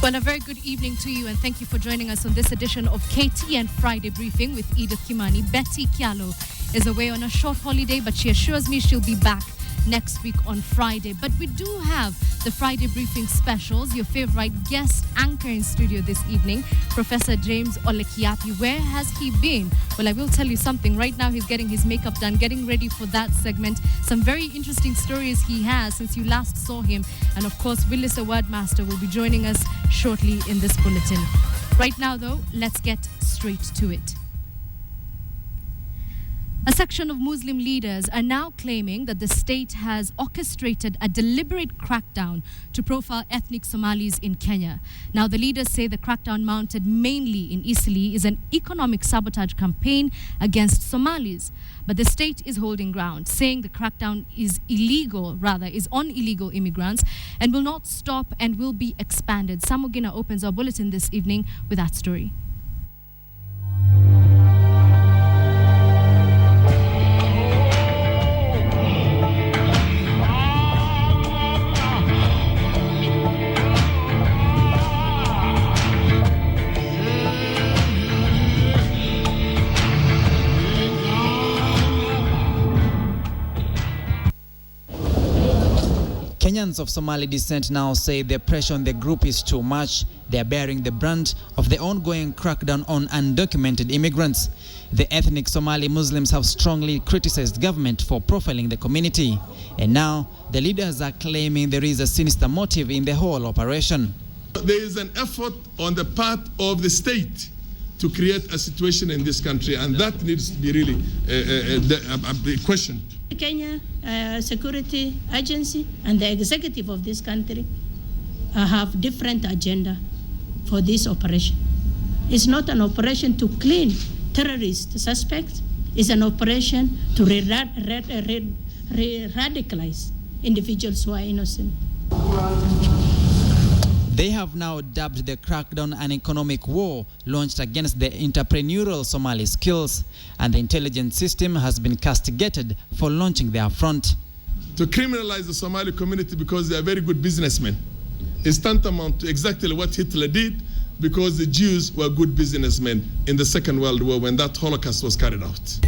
Well, a very good evening to you, and thank you for joining us on this edition of KTN Friday Briefing with Edith Kimani. Betty Kialo is away on a short holiday, but she assures me she'll be back next week on Friday. But we do have the Friday Briefing specials. Your favorite guest anchor in studio this evening, Professor James Kiyiapi. Where has he been? Well, I will tell you something. Right now, he's getting his makeup done, getting ready for that segment. Some very interesting stories he has since you last saw him. And of course, Willis, a wordmaster, will be joining us shortly in this bulletin. Right now, though, let's get straight to it. A section of Muslim leaders are now claiming that the state has orchestrated a deliberate crackdown to profile ethnic Somalis in Kenya. Now, the leaders say the crackdown mounted mainly in Eastleigh is an economic sabotage campaign against Somalis. But the state is holding ground, saying the crackdown is on illegal immigrants and will not stop and will be expanded. Samugina opens our bulletin this evening with that story. Kenyans of Somali descent now say the pressure on the group is too much. They are bearing the brunt of the ongoing crackdown on undocumented immigrants. The ethnic Somali Muslims have strongly criticized government for profiling the community. And now the leaders are claiming there is a sinister motive in the whole operation. There is an effort on the part of the state to create a situation in this country, and that needs to be really questioned. Kenya Security Agency and the executive of this country have different agenda for this operation. It's not an operation to clean terrorist suspects. It's an operation to radicalize individuals who are innocent. They have now dubbed the crackdown an economic war launched against the entrepreneurial Somali skills, and the intelligence system has been castigated for launching their front. To criminalize the Somali community because they are very good businessmen is tantamount to exactly what Hitler did, because the Jews were good businessmen in the Second World War when that Holocaust was carried out.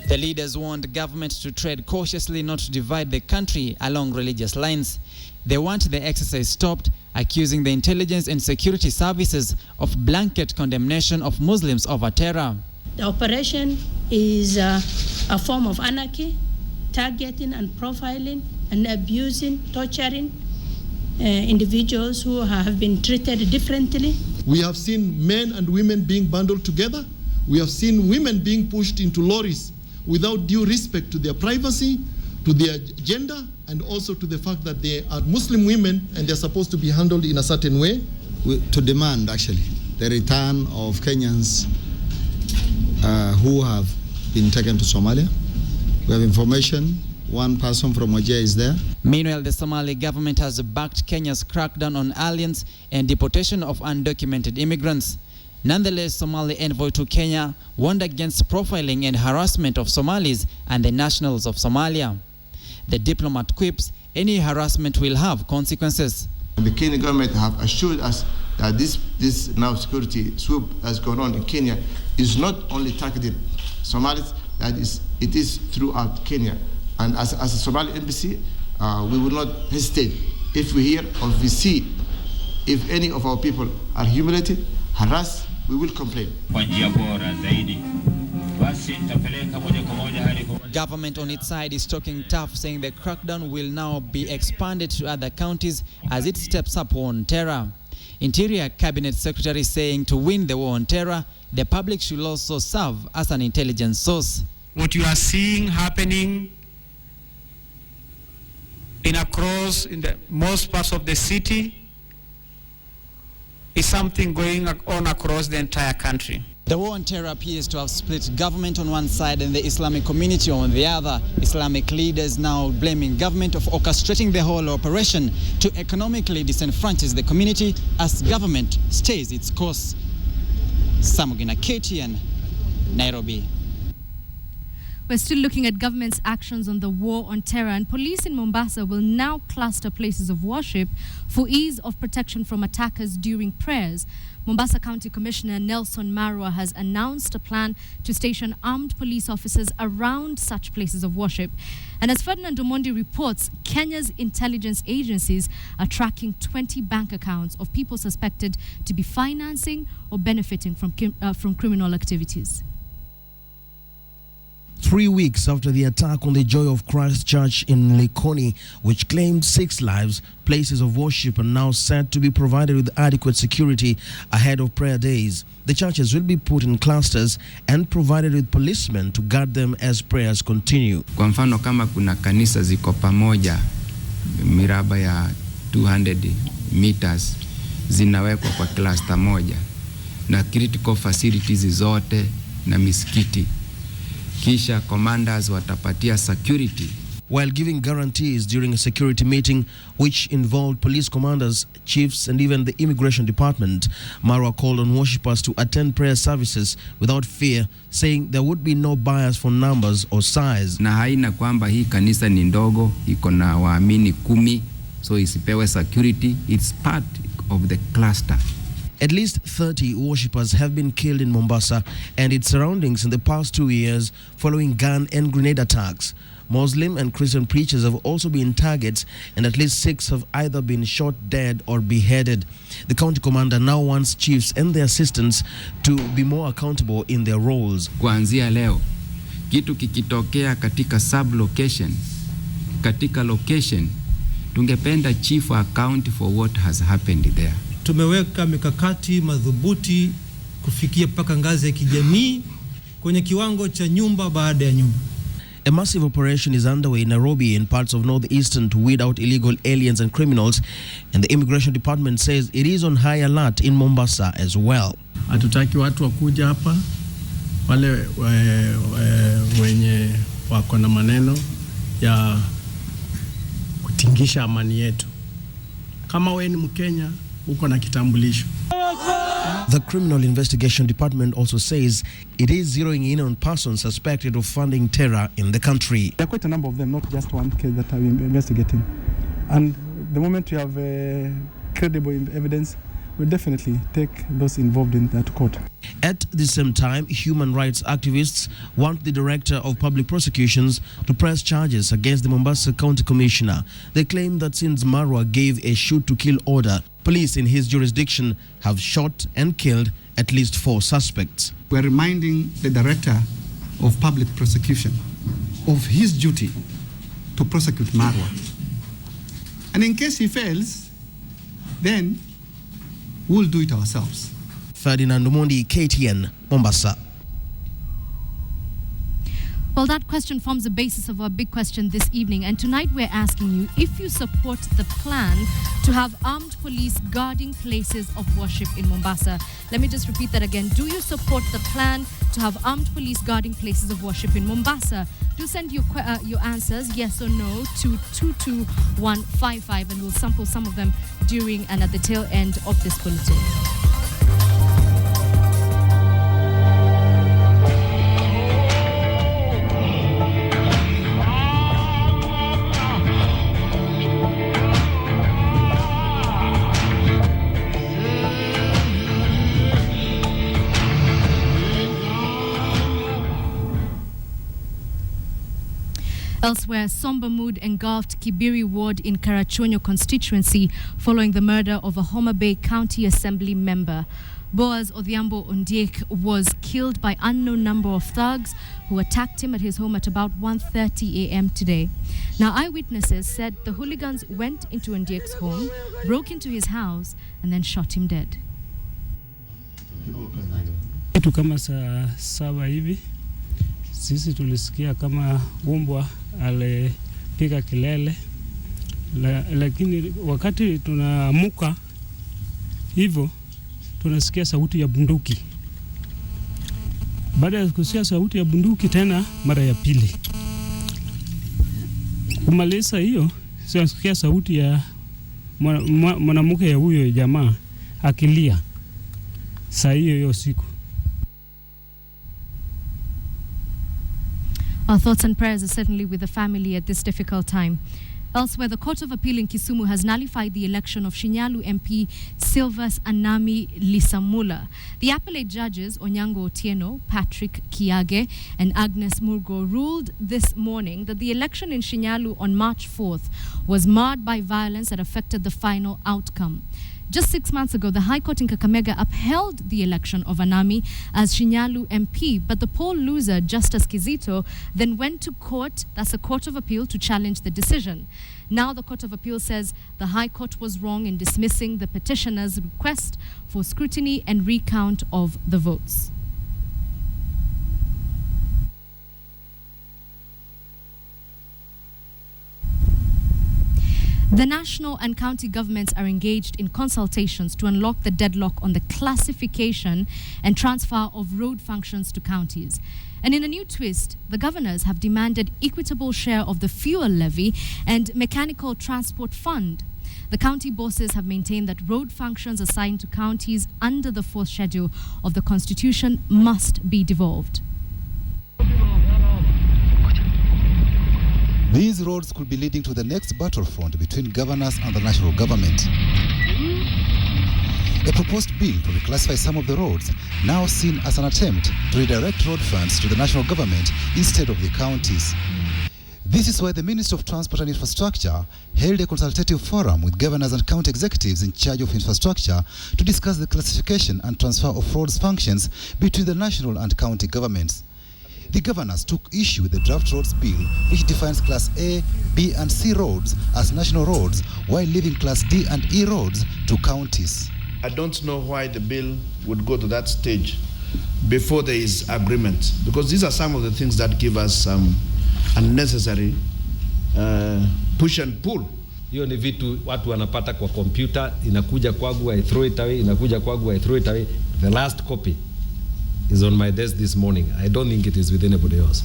The leaders warned government to tread cautiously, not to divide the country along religious lines. They want the exercise stopped, accusing the intelligence and security services of blanket condemnation of Muslims over terror. The operation is a form of anarchy, targeting and profiling and abusing, torturing individuals who have been treated differently. We have seen men and women being bundled together. We have seen women being pushed into lorries without due respect to their privacy, to their gender, and also to the fact that they are Muslim women and they're supposed to be handled in a certain way. To demand, actually, the return of Kenyans who have been taken to Somalia. We have information. One person from Wajir is there. Meanwhile, the Somali government has backed Kenya's crackdown on aliens and deportation of undocumented immigrants. Nonetheless, Somali envoy to Kenya warned against profiling and harassment of Somalis and the nationals of Somalia. The diplomat quips any harassment will have consequences. The Kenyan government have assured us that this now security swoop has gone on in Kenya is not only targeted Somalis, it is throughout Kenya. And as a Somali embassy, we will not hesitate if we hear or we see if any of our people are humiliated, harassed, we will complain. Government on its side is talking tough, saying the crackdown will now be expanded to other counties as it steps up war on terror. Interior Cabinet Secretary saying to win the war on terror, the public should also serve as an intelligence source. What you are seeing happening in the most parts of the city is something going on across the entire country. The war on terror appears to have split government on one side and the Islamic community on the other. Islamic leaders now blaming government of orchestrating the whole operation to economically disenfranchise the community as government stays its course. Samugina, KTN, Nairobi. We're still looking at government's actions on the war on terror, and police in Mombasa will now cluster places of worship for ease of protection from attackers during prayers. Mombasa County Commissioner Nelson Marwa has announced a plan to station armed police officers around such places of worship. And as Ferdinand Omondi reports, Kenya's intelligence agencies are tracking 20 bank accounts of people suspected to be financing or benefiting from criminal activities. 3 weeks after the attack on the Joy of Christ Church in Likoni, which claimed 6 lives, places of worship are now set to be provided with adequate security ahead of prayer days. The churches will be put in clusters and provided with policemen to guard them as prayers continue. Kwa mfano kama kuna kanisa ziko pamoja, miraba ya 200 meters zinawekwa kwa cluster moja na critical facilities zote na misikiti. Kisha commanders watapatia security. While giving guarantees during a security meeting which involved police commanders, chiefs and even the immigration department, Marwa called on worshippers to attend prayer services without fear, saying there would be no bias for numbers or size. Na haina kwamba hii kanisa ni ndogo, iko na waamini 10, so isipewe security. It's part of the cluster. At least 30 worshippers have been killed in Mombasa and its surroundings in the past 2 years following gun and grenade attacks. Muslim and Christian preachers have also been targets, and at least 6 have either been shot dead or beheaded. The county commander now wants chiefs and their assistants to be more accountable in their roles. Kuanzia leo, kitu kikitokea katika sub-location, katika location, tungependa chief account for what has happened there. Tumeweka mikakati madhubuti kufikia mpaka ngazi ya kijamii kwenye kiwango cha nyumba baada ya nyumba. A massive operation is underway in Nairobi and parts of northeastern to weed out illegal aliens and criminals, and the immigration department says it is on high alert in Mombasa as well. Hatutaki watu wakuja hapa wale wenye wako na maneno ya kutingisha amani yetu. Kama wewe ni Mkenya, uko na kitambulisho. The Criminal Investigation Department also says it is zeroing in on persons suspected of funding terror in the country. There are quite a number of them, not just one case that we're investigating. And the moment we have credible evidence, we'll definitely take those involved in that court. At the same time, human rights activists want the Director of Public Prosecutions to press charges against the Mombasa County Commissioner. They claim that since Marwa gave a shoot-to-kill order, police in his jurisdiction have shot and killed at least 4 suspects. We're reminding the Director of Public Prosecution of his duty to prosecute Marwa. And in case he fails, then we'll do it ourselves. Ferdinand Omondi, KTN, Mombasa. Well, that question forms the basis of our big question this evening. And tonight we're asking you if you support the plan to have armed police guarding places of worship in Mombasa. Let me just repeat that again. Do you support the plan to have armed police guarding places of worship in Mombasa? Do send your answers, yes or no, to 22155, and we'll sample some of them during and at the tail end of this bulletin. Elsewhere, somber mood engulfed Kibiri ward in Karachuonyo constituency following the murder of a Homa Bay County Assembly member. Boaz Odhiambo Ondiek was killed by unknown number of thugs who attacked him at his home at about 1:30 a.m. today. Now, eyewitnesses said the hooligans went into Ondiek's home, broke into his house, and then shot him dead. Kitu kama saa 7 hivi sisi tulisikia kama umbwa alipiga kelele, lakini wakati tunaamuka hivyo tunasikia sauti ya bunduki. Baada ya kusikia sauti ya bunduki tena mara ya pili, kumaliza hiyo tunasikia sauti ya mwanamke ya huyo jamaa akilia saa hiyo siku. Our thoughts and prayers are certainly with the family at this difficult time. Elsewhere, the Court of Appeal in Kisumu has nullified the election of Shinyalu MP Silvas Anami Lisamula. The appellate judges Onyango Otieno, Patrick Kiage, and Agnes Murgo ruled this morning that the election in Shinyalu on March 4th was marred by violence that affected the final outcome. Just 6 months ago, the High Court in Kakamega upheld the election of Anami as Shinyalu MP, but the poll loser, Justice Kizito, then went to court, that's a Court of Appeal, to challenge the decision. Now the Court of Appeal says the High Court was wrong in dismissing the petitioner's request for scrutiny and recount of the votes. The national and county governments are engaged in consultations to unlock the deadlock on the classification and transfer of road functions to counties. And in a new twist, the governors have demanded equitable share of the fuel levy and mechanical transport fund. The county bosses have maintained that road functions assigned to counties under the fourth schedule of the Constitution must be devolved. These roads could be leading to the next battlefront between governors and the national government. A proposed bill to reclassify some of the roads, now seen as an attempt to redirect road funds to the national government instead of the counties. This is why the Minister of Transport and Infrastructure held a consultative forum with governors and county executives in charge of infrastructure to discuss the classification and transfer of roads functions between the national and county governments. The governors took issue with the draft roads bill, which defines Class A, B and C roads as national roads, while leaving Class D and E roads to counties. I don't know why the bill would go to that stage before there is agreement, because these are some of the things that give us some unnecessary push and pull. Hiyo ni vitu watu wanapata kwa computer, inakuja kwangu, I throw it away, inakuja kwangu, I throw it away. The last copy is on my desk this morning. I don't think it is with anybody else.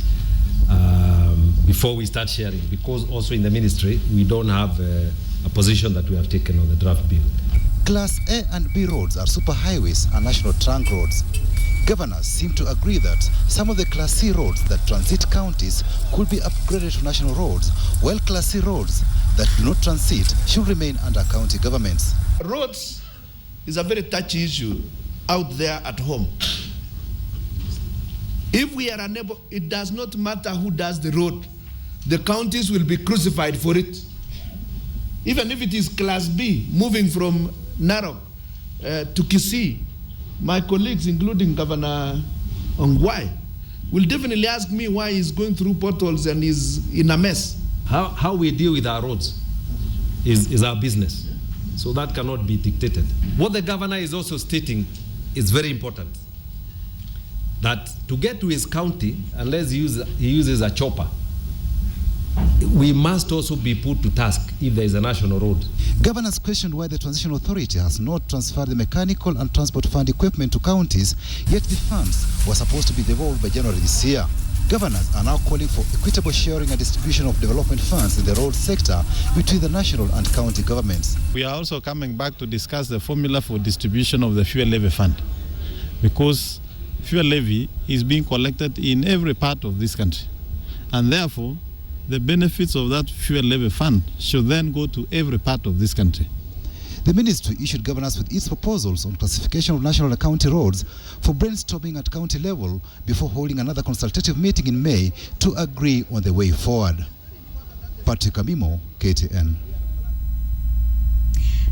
Before we start sharing, because also in the ministry, we don't have a position that we have taken on the draft bill. Class A and B roads are superhighways and national trunk roads. Governors seem to agree that some of the Class C roads that transit counties could be upgraded to national roads, while Class C roads that do not transit should remain under county governments. Roads is a very touchy issue out there at home. If we are unable, it does not matter who does the road. The counties will be crucified for it. Even if it is Class B, moving from Narok to Kisii, my colleagues, including Governor Ongwai, will definitely ask me why he's going through potholes and is in a mess. How we deal with our roads is our business. So that cannot be dictated. What the governor is also stating is very important. That to get to his county, unless he uses a chopper, we must also be put to task if there is a national road. Governors questioned why the Transition Authority has not transferred the mechanical and transport fund equipment to counties, yet the funds were supposed to be devolved by January this year. Governors are now calling for equitable sharing and distribution of development funds in the road sector between the national and county governments. We are also coming back to discuss the formula for distribution of the fuel levy fund, because fuel levy is being collected in every part of this country, and therefore the benefits of that fuel levy fund should then go to every part of this country. The ministry issued governors with its proposals on classification of national and county roads for brainstorming at county level before holding another consultative meeting in May to agree on the way forward. Patrick Amimo, KTN.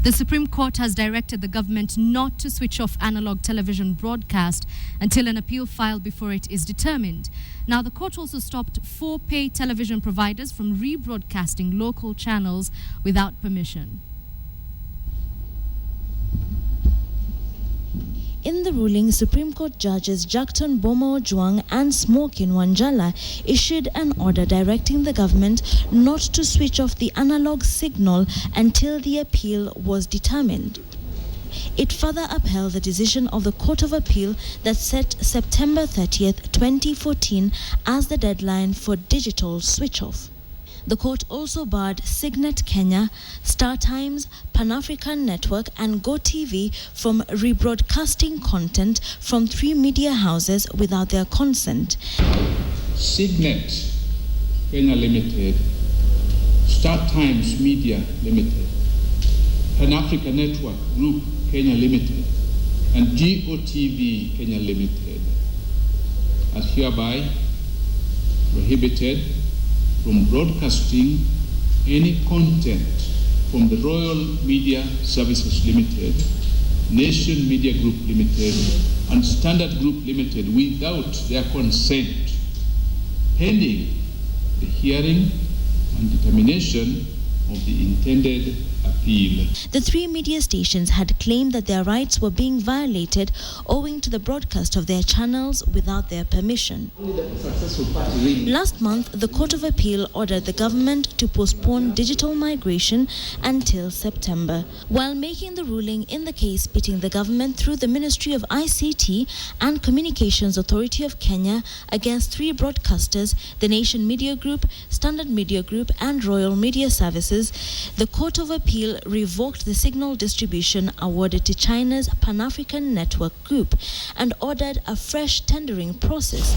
The Supreme Court has directed the government not to switch off analog television broadcast until an appeal filed before it is determined. Now, the court also stopped 4 pay television providers from rebroadcasting local channels without permission. In the ruling, Supreme Court judges Jackton Bomo Ojwang and Smokin Wanjala issued an order directing the government not to switch off the analog signal until the appeal was determined. It further upheld the decision of the Court of Appeal that set September 30th, 2014 as the deadline for digital switch-off. The court also barred Signet Kenya, Star Times, Pan-African Network and GoTV from rebroadcasting content from 3 media houses without their consent. Signet Kenya Limited, Star Times Media Limited, Pan-Africa Network Group Kenya Limited, and GOTV Kenya Limited are hereby prohibited from broadcasting any content from the Royal Media Services Limited, Nation Media Group Limited, and Standard Group Limited without their consent, pending the hearing and determination of the intended appeal. The three media stations had claimed that their rights were being violated owing to the broadcast of their channels without their permission. Last month, the Court of Appeal ordered the government to postpone digital migration until September. While making the ruling in the case pitting the government through the Ministry of ICT and Communications Authority of Kenya against three broadcasters, the Nation Media Group, Standard Media Group, and Royal Media Services, the Court of Appeal revoked the signal distribution awarded to China's Pan-African Network Group and ordered a fresh tendering process.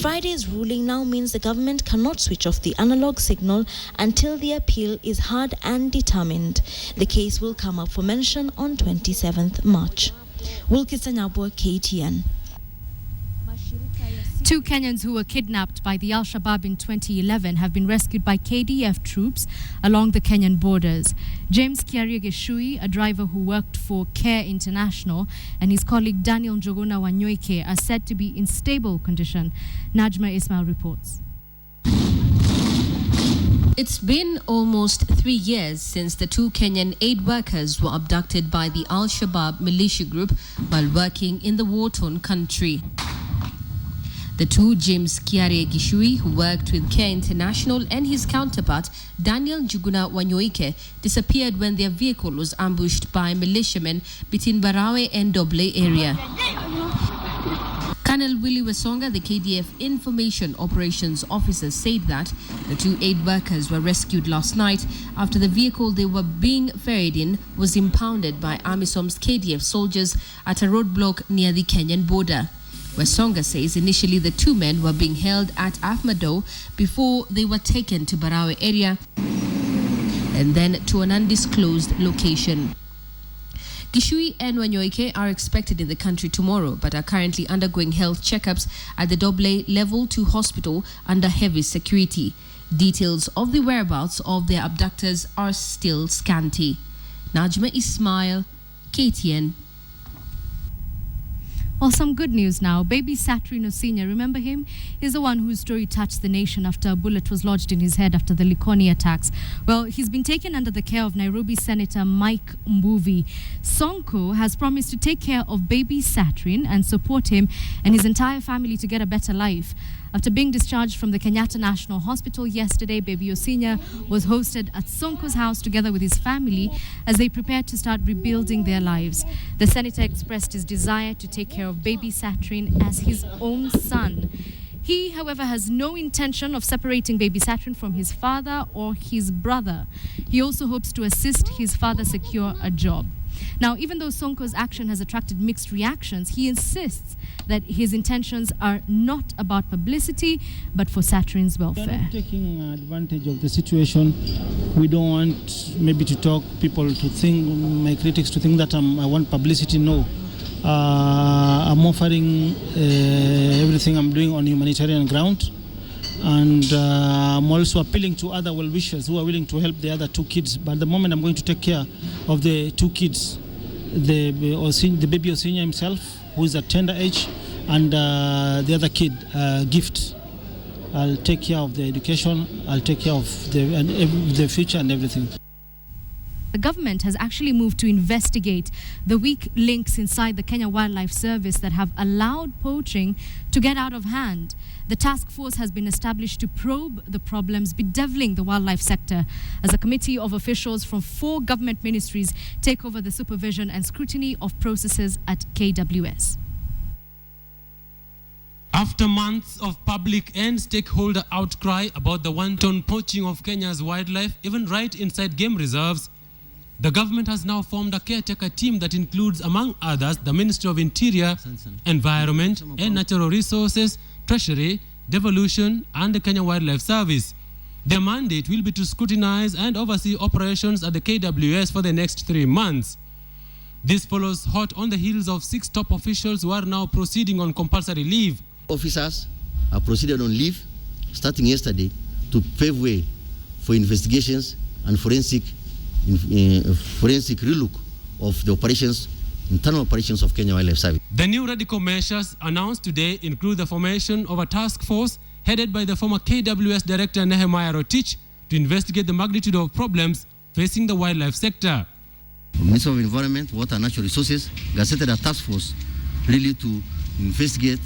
Friday's ruling now means the government cannot switch off the analog signal until the appeal is heard and determined. The case will come up for mention on 27th March. Wilkis Anyabwa, KTN. Two Kenyans who were kidnapped by the Al-Shabaab in 2011 have been rescued by KDF troops along the Kenyan borders. James Kiyiapi, a driver who worked for Care International, and his colleague Daniel Njuguna Wanyoike are said to be in stable condition. Najma Ismail reports. It's been almost 3 years since the two Kenyan aid workers were abducted by the Al-Shabaab militia group while working in the war-torn country. The two, James Kiyiapi, who worked with Care International, and his counterpart, Daniel Njuguna Wanyoike, disappeared when their vehicle was ambushed by militiamen between Barawe and Doble area. Colonel Willie Wesonga, the KDF Information Operations Officer, said that the two aid workers were rescued last night after the vehicle they were being ferried in was impounded by AMISOM's KDF soldiers at a roadblock near the Kenyan border. Wesonga says initially the two men were being held at Afmado before they were taken to Barawe area and then to an undisclosed location. Kishui and Wanyoike are expected in the country tomorrow but are currently undergoing health checkups at the Doble Level 2 hospital under heavy security. Details of the whereabouts of their abductors are still scanty. Najma Ismail, KTN. Well, some good news now. Baby Satrino Sr., remember him? He's the one whose story touched the nation after a bullet was lodged in his head after the Likoni attacks. Well, he's been taken under the care of Nairobi Senator Mike Mbuvi. Sonko has promised to take care of baby Satrin and support him and his entire family to get a better life. After being discharged from the Kenyatta National Hospital yesterday, Baby Osinya was hosted at Sonko's house together with his family as they prepared to start rebuilding their lives. The senator expressed his desire to take care of baby Satrin as his own son. He, however, has no intention of separating baby Satrin from his father or his brother. He also hopes to assist his father secure a job. Now, even though Sonko's action has attracted mixed reactions, he insists that his intentions are not about publicity, but for Satrin's welfare. Taking advantage of the situation, we don't want maybe to talk people to think, my critics to think that I want publicity. No, I'm offering everything I'm doing on humanitarian ground. And I'm also appealing to other well-wishers who are willing to help the other two kids. But at the moment, I'm going to take care of the two kids, the baby Osinya himself, who is at tender age, and the other kid, Gift. I'll take care of the education. I'll take care of the future and everything. The government has actually moved to investigate the weak links inside the Kenya Wildlife Service that have allowed poaching to get out of hand. The task force has been established to probe the problems bedeviling the wildlife sector as a committee of officials from 4 government ministries take over the supervision and scrutiny of processes at KWS. After months of public and stakeholder outcry about the wanton poaching of Kenya's wildlife, even right inside game reserves, the government has now formed a caretaker team that includes, among others, the Ministry of Interior, Environment and Natural Resources, Treasury, devolution, and the Kenya Wildlife Service. Their mandate will be to scrutinize and oversee operations at the KWS for the next 3 months. This follows hot on the heels of 6 top officials who are now proceeding on compulsory leave. Officers are proceeded on leave starting yesterday to pave way for investigations and forensic relook of the operations, internal operations of Kenya Wildlife Service. The new radical measures announced today include the formation of a task force headed by the former KWS Director Nehemiah Rotich to investigate the magnitude of problems facing the wildlife sector. The Minister of Environment, Water and Natural Resources gazetted a task force really to investigate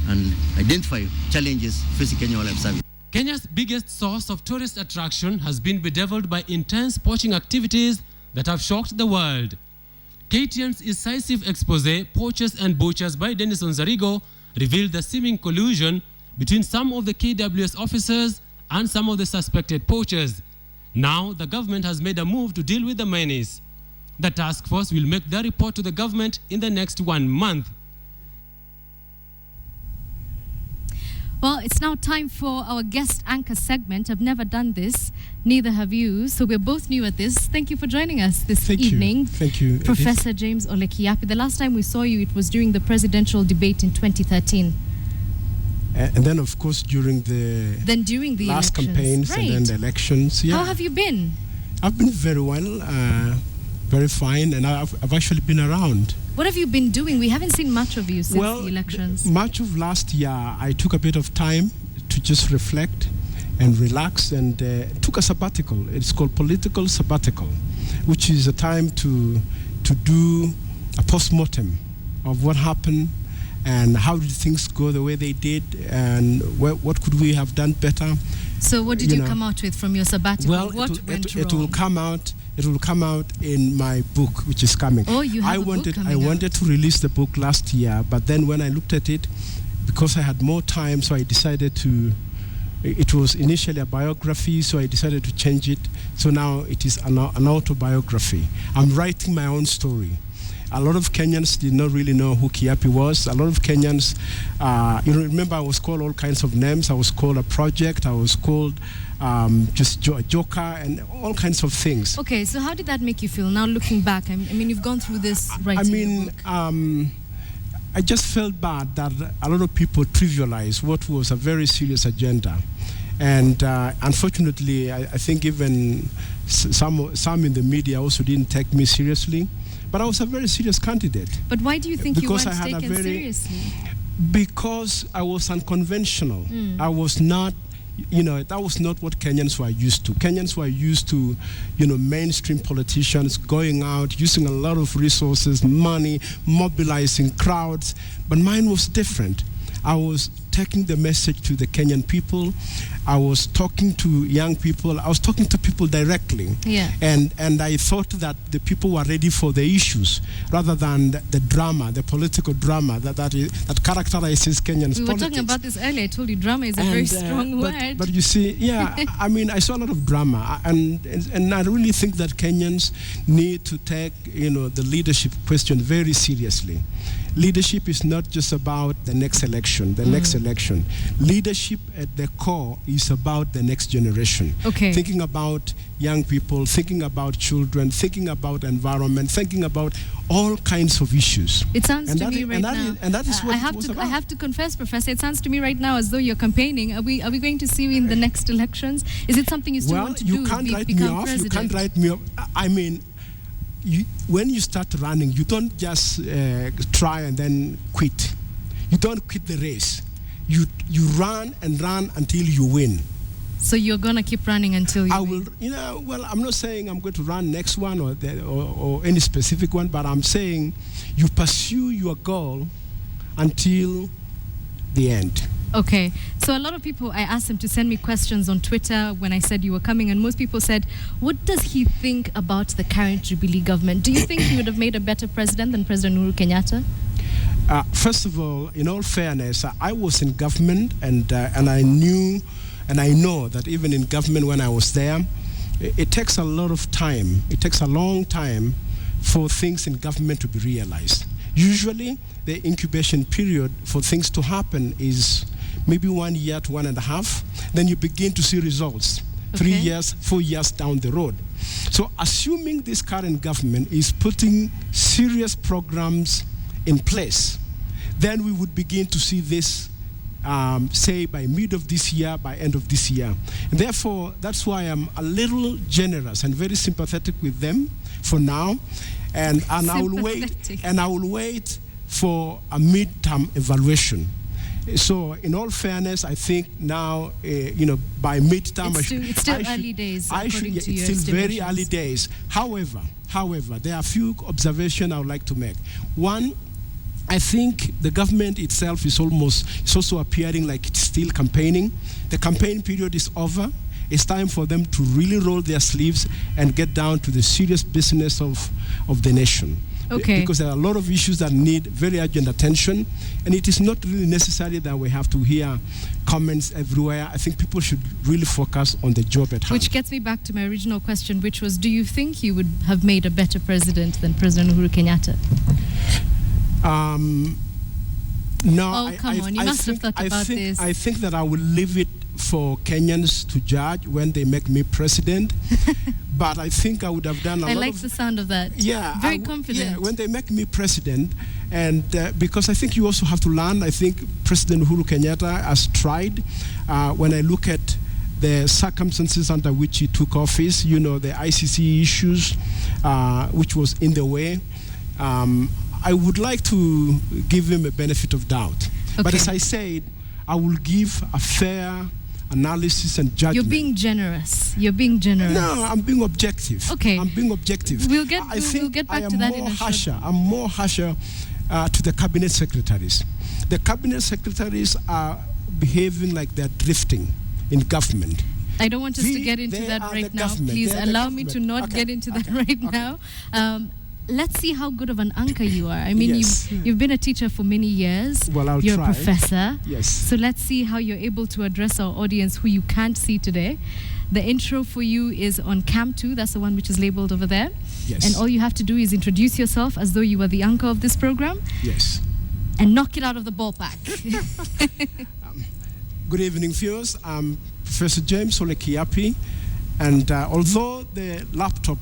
and identify challenges facing Kenya Wildlife Service. Kenya's biggest source of tourist attraction has been bedeviled by intense poaching activities that have shocked the world. KTN's incisive expose, Poachers and Butchers by Dennis Onzarigo, revealed the seeming collusion between some of the KWS officers and some of the suspected poachers. Now, the government has made a move to deal with the menace. The task force will make their report to the government in the next 1 month. Well, it's now time for our guest anchor segment. I've never done this, neither have you, so we're both new at this. Thank you for joining us this evening. Thank you. Professor James Ole Kiyiapi. The last time we saw you, it was during the presidential debate in 2013. And then, of course, during the last elections. Campaigns, Right. and then the elections. Yeah. How have you been? I've been very well, very fine, and I've actually been around. What have you been doing? We haven't seen much of you since the elections. Much of last year, I took a bit of time to just reflect and relax, and took a sabbatical. It's called political sabbatical, which is a time to do a post-mortem of what happened and how did things go the way they did, and what could we have done better. So what did you come out with from your sabbatical? Well, what went wrong? it will come out. It will come out in my book, which is coming. Oh, you have a book coming I wanted to release the book last year, but then when I looked at it, because I had more time, so I decided to. It was initially a biography, so I decided to change it. So now it is an autobiography. I'm writing my own story. A lot of Kenyans did not really know who Kiyiapi was. A lot of Kenyans, remember I was called all kinds of names. I was called a project. I was called just a joker and all kinds of things. Okay, so how did that make you feel now looking back? I mean, you've gone through this writing your book. I just felt bad that a lot of people trivialized what was a very serious agenda. And unfortunately, I think even some in the media also didn't take me seriously. But I was a very serious candidate. But why do you think you weren't taken seriously? Because I was unconventional. I was not, that was not what Kenyans were used to. Kenyans were used to, mainstream politicians going out, using a lot of resources, money, mobilizing crowds. But mine was different. I was taking the message to the Kenyan people. I was talking to young people. I was talking to people directly. Yeah. And I thought that the people were ready for the issues rather than the drama, the political drama that characterizes Kenyan's politics. We were talking about this earlier. I told you drama is a very strong word. But you see, I saw a lot of drama, and I really think that Kenyans need to take, the leadership question very seriously. Leadership is not just about the next election, Leadership at the core is about the next generation. Okay. Thinking about young people, thinking about children, thinking about environment, thinking about all kinds of issues. It sounds to me right now. And that is what it was about. I have to confess, Professor, it sounds to me right now as though you're campaigning. Are we going to see you in the next elections? Is it something you still want to do? You can't write me become off. president? You can't write me off. I mean, when you start running, you don't just try and then quit. You don't quit the race. You run and run until you win. So you're gonna keep running until you win? Well, I'm not saying I'm going to run next one or any specific one, but I'm saying you pursue your goal until the end. Okay, so a lot of people, I asked them to send me questions on Twitter when I said you were coming, and most people said, what does he think about the current Jubilee government? Do you think he would have made a better president than President Uhuru Kenyatta? First of all, in all fairness, I was in government, and I knew, and I know that even in government when I was there, it takes a lot of time. It takes a long time for things in government to be realized. Usually, the incubation period for things to happen is maybe 1 year to 1.5, then you begin to see results. 3 years, 4 years down the road. So assuming this current government is putting serious programs in place, then we would begin to see this, say, by mid of this year, by end of this year. And therefore, that's why I'm a little generous and very sympathetic with them for now. And I will wait for a midterm evaluation. So, in all fairness, I think now, by midterm, it's still early days. It's still very early days. However, there are a few observations I would like to make. One, I think the government itself is also appearing like it's still campaigning. The campaign period is over. It's time for them to really roll their sleeves and get down to the serious business of the nation. Okay. Because there are a lot of issues that need very urgent attention, and it is not really necessary that we have to hear comments everywhere. I think people should really focus on the job at hand. Which gets me back to my original question, which was, do you think you would have made a better president than President Uhuru Kenyatta? No. Come on, you must have thought about this. I think that I will leave it for Kenyans to judge when they make me president. But I think I would have done a lot I like the sound of that. Yeah. Very confident. Yeah, when they make me president. And because I think you also have to learn, I think President Uhuru Kenyatta has tried. When I look at the circumstances under which he took office, the ICC issues, which was in the way, I would like to give him a benefit of doubt. Okay. But as I said, I will give a fair analysis and judgment. You're being generous. No, I'm being objective. Okay. I'm being objective. We'll get back to that in a short. I'm more harsher to the cabinet secretaries. The cabinet secretaries are behaving like they're drifting in government. I don't want us to get into that right now. Please allow me to not get into that right now. Let's see how good of an anchor you are. I mean, you've been a teacher for many years. Well, You're try. a professor. Yes. So let's see how you're able to address our audience who you can't see today. The intro for you is on Cam 2. That's the one which is labeled over there. Yes. And all you have to do is introduce yourself as though you were the anchor of this program. Yes. And knock it out of the ballpark. Good evening, viewers. I'm Professor James Ole Kiyiapi. And although the laptop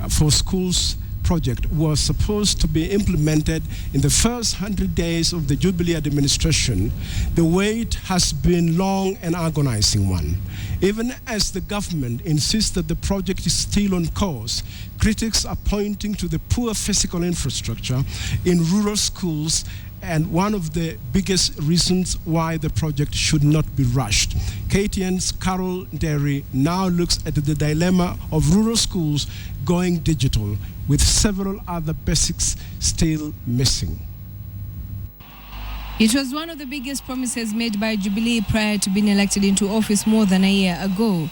for schools project was supposed to be implemented in the first 100 days of the Jubilee administration, the wait has been long and agonizing one. Even as the government insists that the project is still on course, critics are pointing to the poor physical infrastructure in rural schools and one of the biggest reasons why the project should not be rushed. KTN's Carol Derry now looks at the dilemma of rural schools going digital, with several other basics still missing. It was one of the biggest promises made by Jubilee prior to being elected into office more than a year ago.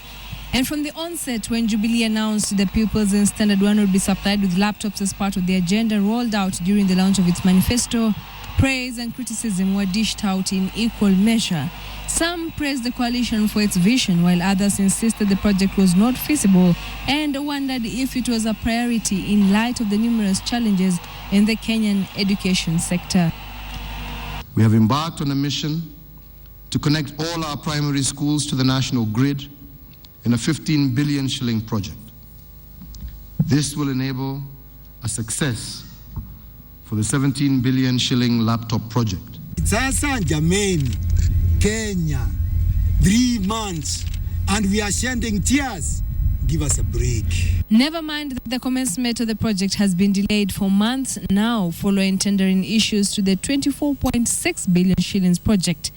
And from the onset, when Jubilee announced the pupils in Standard 1 would be supplied with laptops as part of the agenda rolled out during the launch of its manifesto, praise and criticism were dished out in equal measure. Some praised the coalition for its vision, while others insisted the project was not feasible and wondered if it was a priority in light of the numerous challenges in the Kenyan education sector. We have embarked on a mission to connect all our primary schools to the national grid in a 15 billion shilling project. This will enable a success for the 17 billion shilling laptop project. Sasa jameni, Kenya, 3 months, and we are shedding tears. Give us a break. Never mind that the commencement of the project has been delayed for months now following tendering issues to the 24.6 billion shillings project.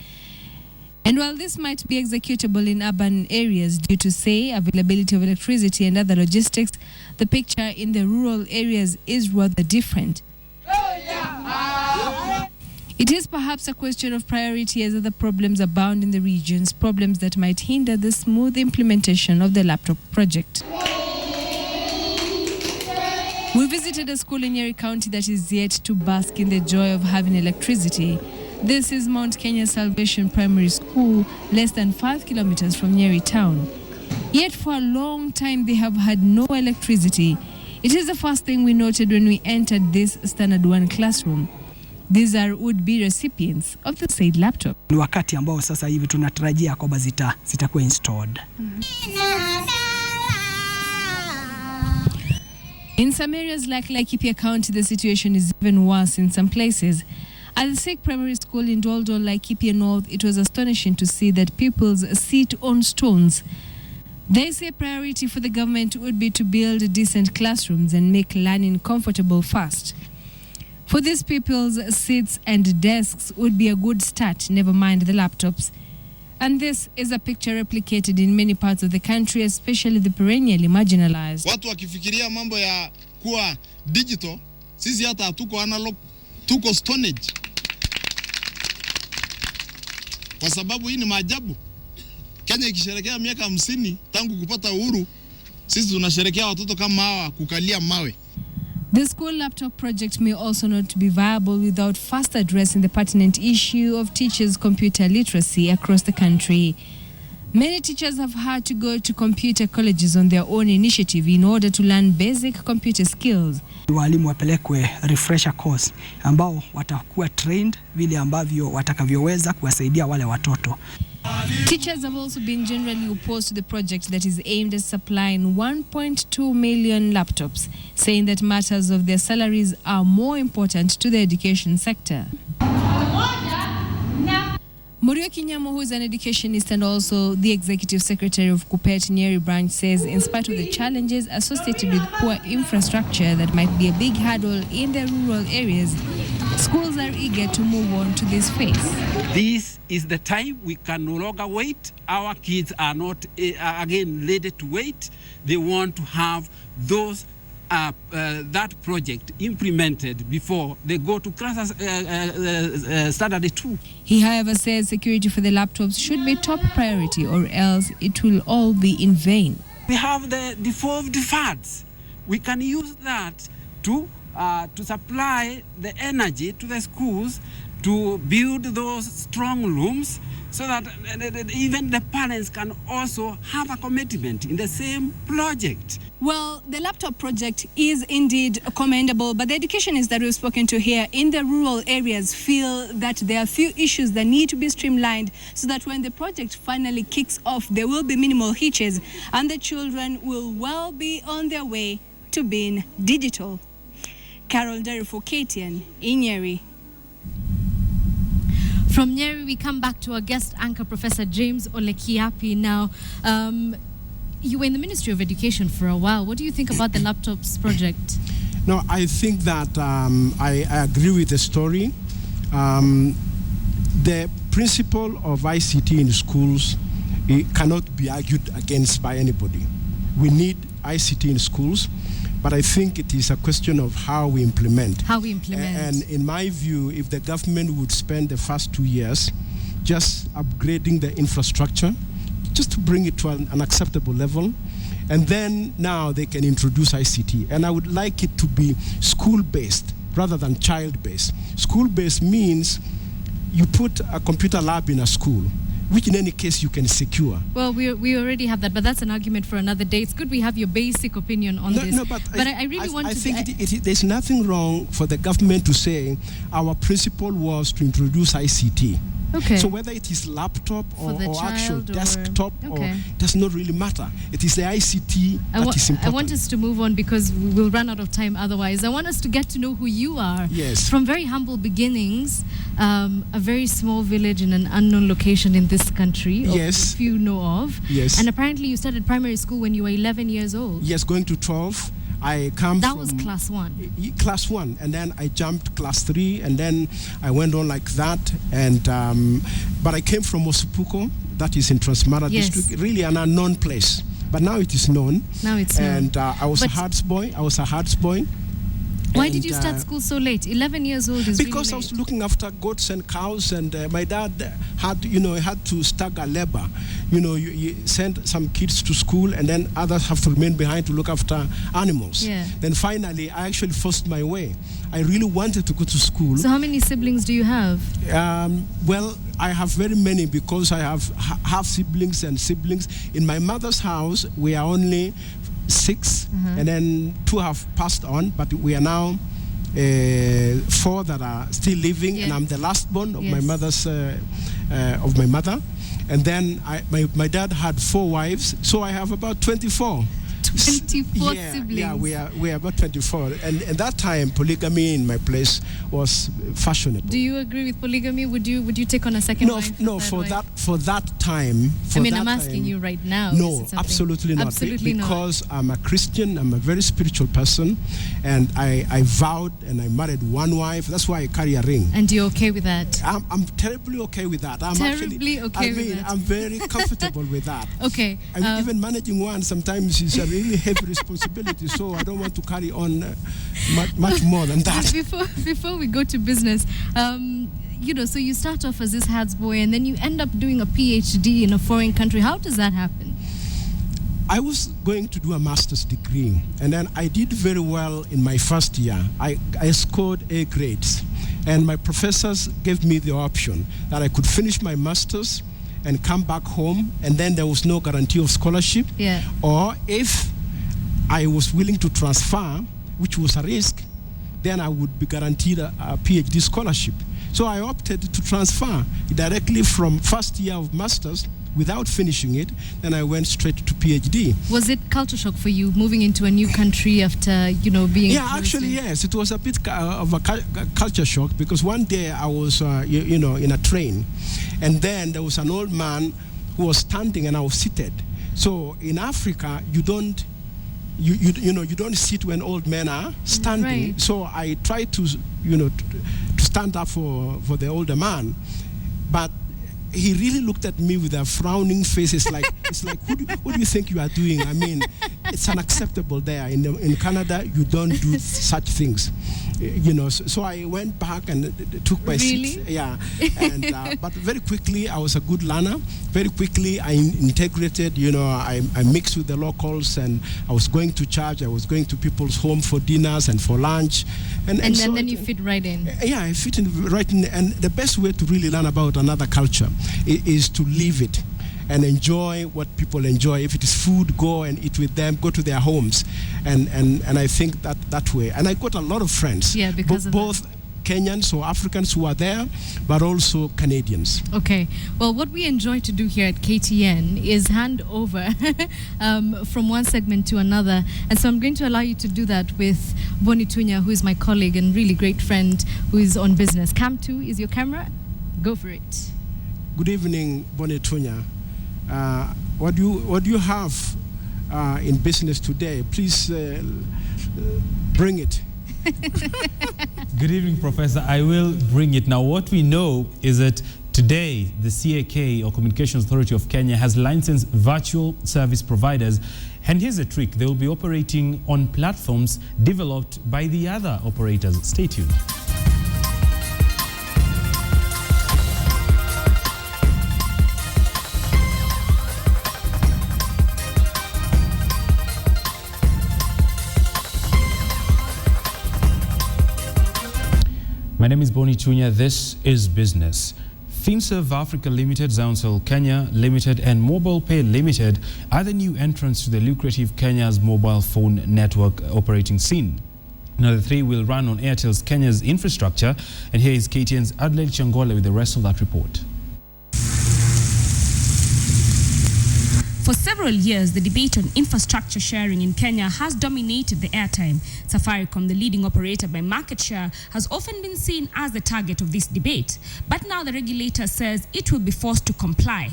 And while this might be executable in urban areas due to, say, availability of electricity and other logistics, the picture in the rural areas is rather different. It is perhaps a question of priority as other problems abound in the regions, problems that might hinder the smooth implementation of the laptop project. We visited a school in Nyeri County that is yet to bask in the joy of having electricity. This is Mount Kenya Salvation Primary School, less than 5 kilometers from Nyeri town. Yet for a long time they have had no electricity. It is the first thing we noted when we entered this Standard 1 classroom. These are would-be recipients of the said laptop. Ni wakati ambao sasa hivi tunatarajia kwamba zitakuwa installed. In some areas like Laikipia County, the situation is even worse in some places. At the Sikh Primary School in Doldo, Laikipia North, it was astonishing to see that pupils sit on stones. They say priority for the government would be to build decent classrooms and make learning comfortable fast. For these pupils, seats and desks would be a good start, never mind the laptops. And this is a picture replicated in many parts of the country, especially the perennially marginalized. Watu wakifikiria mambo ya kuwa digital, sisi hata hatuko analog, tuko stone age. Kwa sababu hii ni maajabu. Kenya ikisherehekea miaka 50 tangu kupata uhuru, sisi tunasherehekea watoto kama hawa kukalia mawe. The school laptop project may also not be viable without first addressing the pertinent issue of teachers' computer literacy across the country. Many teachers have had to go to computer colleges on their own initiative in order to learn basic computer skills. Walimu wapelekwe refresher course ambao watakuwa trained vile ambavyo watakavyoweza kuwasaidia wale watoto. Teachers have also been generally opposed to the project that is aimed at supplying 1.2 million laptops, saying that matters of their salaries are more important to the education sector. Morio Kinyamo, who is an educationist and also the executive secretary of Kupet Nyeri branch, says in spite of the challenges associated with poor infrastructure that might be a big hurdle in the rural areas, schools are eager to move on to this phase. This is the time we can no longer wait. Our kids are not again ready to wait. They want to have those that project implemented before they go to class standard 2. He, however, says security for the laptops should be top priority, or else it will all be in vain. We have the devolved funds. We can use that to supply the energy to the schools to build those strong rooms, so that even the parents can also have a commitment in the same project. Well, the laptop project is indeed commendable, but the educationists that we've spoken to here in the rural areas feel that there are a few issues that need to be streamlined so that when the project finally kicks off, there will be minimal hitches and the children will well be on their way to being digital. Carol Derry for KTN in Nyeri. From Nyeri, we come back to our guest anchor, Professor James Ole Kiyiapi. Now, you were in the Ministry of Education for a while. What do you think about the laptops project? No, I think that I agree with the story. The principle of ICT in schools, it cannot be argued against by anybody. We need ICT in schools, but I think it is a question of how we implement. How we implement. And in my view, if the government would spend the first 2 years just upgrading the infrastructure, just to bring it to an acceptable level, and then now they can introduce ICT. And I would like it to be school-based rather than child-based. School-based means you put a computer lab in a school, which in any case you can secure. Well, we already have that, but that's an argument for another day. It's good we have your basic opinion on this. No, but I really want to... I think there's nothing wrong for the government to say our principle was to introduce ICT. Okay. So whether it is laptop or actual desktop, okay, does not really matter. It is the ICT that is important. I want us to move on because we'll run out of time otherwise. I want us to get to know who you are. Yes. From very humble beginnings, a very small village in an unknown location in this country. Yes. Few know of. Yes. And apparently you started primary school when you were 11 years old. Yes, going to 12. That was class 1. Class 1, and then I jumped class 3, and then I went on like that. And but I came from Osupuko, that is in Transmara district, really an unknown place. But now it is known. Now it's known. And I was a Hearts boy. Why did you start school so late? 11 years old is because really I was looking after goats and cows, and my dad had to stagger labor. You send some kids to school, and then others have to remain behind to look after animals. Yeah. Then finally, I actually forced my way. I really wanted to go to school. So how many siblings do you have? Well, I have very many because I have half siblings and siblings. In my mother's house, we are only 6, and then 2 have passed on, but we are now 4 that are still living, and I'm the last born of my mother's of my mother. And then my dad had 4 wives, so I have about 24. 24 siblings. Yeah, we are about 24. And at that time, polygamy in my place was fashionable. Do you agree with polygamy? Would you take on a second wife? No, for that time. I'm asking you right now. No, absolutely not. Absolutely because I'm a Christian, I'm a very spiritual person, and I vowed and I married 1 wife. That's why I carry a ring. And you're okay with that? I'm terribly okay with that. I'm very comfortable with that. Okay. Even managing one sometimes is a really heavy responsibility, so I don't want to carry on much more than that. Before we go to business, so you start off as this Hads boy, and then you end up doing a PhD in a foreign country. How does that happen? I was going to do a master's degree, and then I did very well in my first year. I scored A grades, and my professors gave me the option that I could finish my master's and come back home, and then there was no guarantee of scholarship. Yeah. Or if I was willing to transfer, which was a risk, then I would be guaranteed a PhD scholarship. So I opted to transfer directly from first year of master's without finishing it, then I went straight to PhD. Was it culture shock for you moving into a new country after, being... Yeah, actually, yes. It was a bit of a culture shock, because one day I was, in a train, and then there was an old man who was standing and I was seated. So in Africa, you don't sit when old men are standing. Right. So I tried to stand up for the older man, but he really looked at me with a frowning face. It's like, what do you think you are doing? I mean, it's unacceptable there. In Canada, you don't do such things. So I went back and took my seat. Yeah. And, but very quickly, I was a good learner. Very quickly, I integrated, I mixed with the locals, and I was going to church. I was going to people's home for dinners and for lunch. And then you fit right in. Yeah, I fit in right in. And the best way to really learn about another culture is to live it and enjoy what people enjoy. If it is food, go and eat with them, go to their homes. And I think that way. And I got a lot of friends. Yeah, because of both Kenyans or Africans who are there, but also Canadians. Okay. Well, what we enjoy to do here at KTN is hand over from one segment to another. And so I'm going to allow you to do that with Boni Tunya, who is my colleague and really great friend who is on business. Cam 2 is your camera. Go for it. Good evening, Boni Tunya. What do you have in business today? Please bring it. Good evening, Professor. I will bring it. Now, what we know is that today the CAK, or Communications Authority of Kenya, has licensed virtual service providers. And here's a trick. They will be operating on platforms developed by the other operators. Stay tuned. My name is Boni Tunya. This is business. FinServe Africa Limited, Zauncel Kenya Limited, and Mobile Pay Limited are the new entrants to the lucrative Kenya's mobile phone network operating scene. Now, the three will run on Airtel's Kenya's infrastructure. And here is KTN's Adelaide Changole with the rest of that report. For several years, the debate on infrastructure sharing in Kenya has dominated the airtime. Safaricom, the leading operator by market share, has often been seen as the target of this debate. But now the regulator says it will be forced to comply.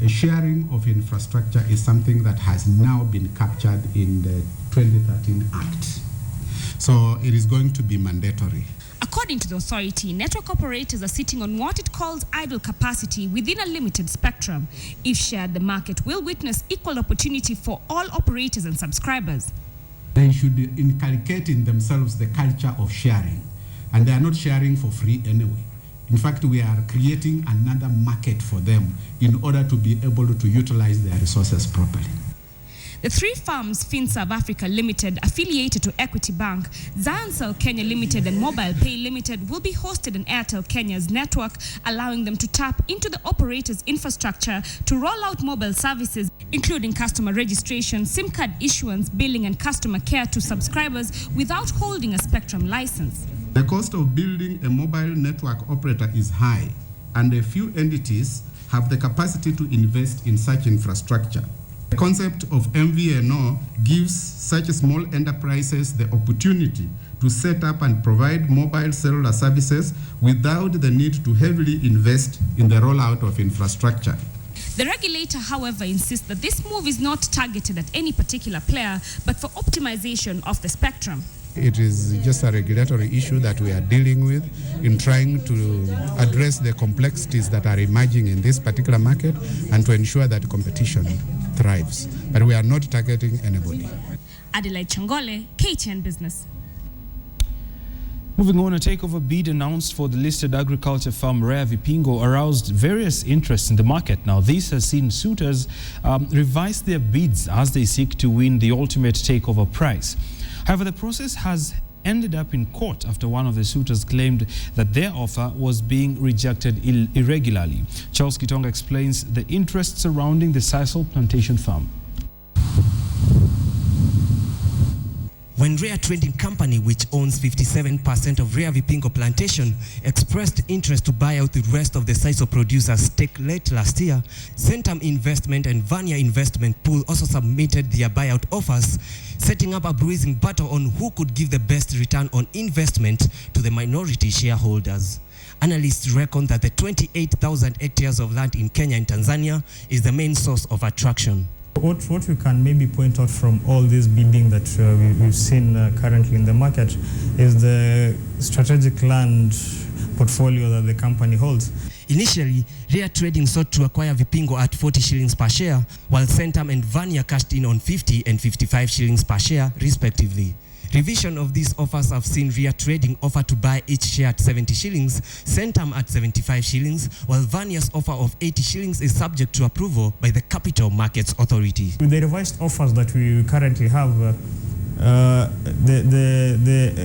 A sharing of infrastructure is something that has now been captured in the 2013 Act. So it is going to be mandatory. According to the authority, network operators are sitting on what it calls idle capacity within a limited spectrum. If shared, the market will witness equal opportunity for all operators and subscribers. They should inculcate in themselves the culture of sharing, and they are not sharing for free anyway. In fact, we are creating another market for them in order to be able to utilize their resources properly. The three firms, FinServe Africa Limited, affiliated to Equity Bank, Zauncel Kenya Limited, and Mobile Pay Limited, will be hosted in Airtel Kenya's network, allowing them to tap into the operator's infrastructure to roll out mobile services. including customer registration, SIM card issuance, billing and customer care to subscribers without holding a spectrum license. The cost of building a mobile network operator is high, and a few entities have the capacity to invest in such infrastructure. The concept of MVNO gives such small enterprises the opportunity to set up and provide mobile cellular services without the need to heavily invest in the rollout of infrastructure. The regulator, however, insists that this move is not targeted at any particular player, but for optimization of the spectrum. It is just a regulatory issue that we are dealing with in trying to address the complexities that are emerging in this particular market and to ensure that competition thrives. But we are not targeting anybody. Adelaide Changole, KTN Business. Moving on, a takeover bid announced for the listed agriculture farm Rea Vipingo aroused various interests in the market. Now, this has seen suitors revise their bids as they seek to win the ultimate takeover price. However, the process has ended up in court after one of the suitors claimed that their offer was being rejected irregularly. Charles Kitonga explains the interest surrounding the Sisal plantation farm. When Rea Trading Company, which owns 57% of Rea Vipingo plantation, expressed interest to buy out the rest of the Sisal producers' stake late last year, Centum Investment and Vanya Investment Pool also submitted their buyout offers, setting up a bruising battle on who could give the best return on investment to the minority shareholders. Analysts reckon that the 28,000 hectares of land in Kenya and Tanzania is the main source of attraction. What we can maybe point out from all this bidding that we've seen currently in the market is the strategic land portfolio that the company holds. Initially, Rea Trading sought to acquire Vipingo at 40 shillings per share, while Centum and Vanya cashed in on 50 and 55 shillings per share, respectively. Revision of these offers have seen Rea Trading offer to buy each share at 70 shillings, Centum at 75 shillings, while Vanya's offer of 80 shillings is subject to approval by the Capital Markets Authority. With the revised offers that we currently have, the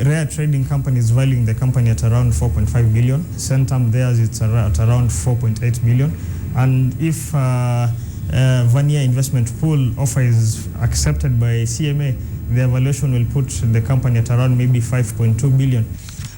Rea Trading Company is valuing the company at around 4.5 billion. Centum theirs it's at around 4.8 billion. And if Vanya Investment Pool offer is accepted by CMA, the evaluation will put the company at around maybe 5.2 billion.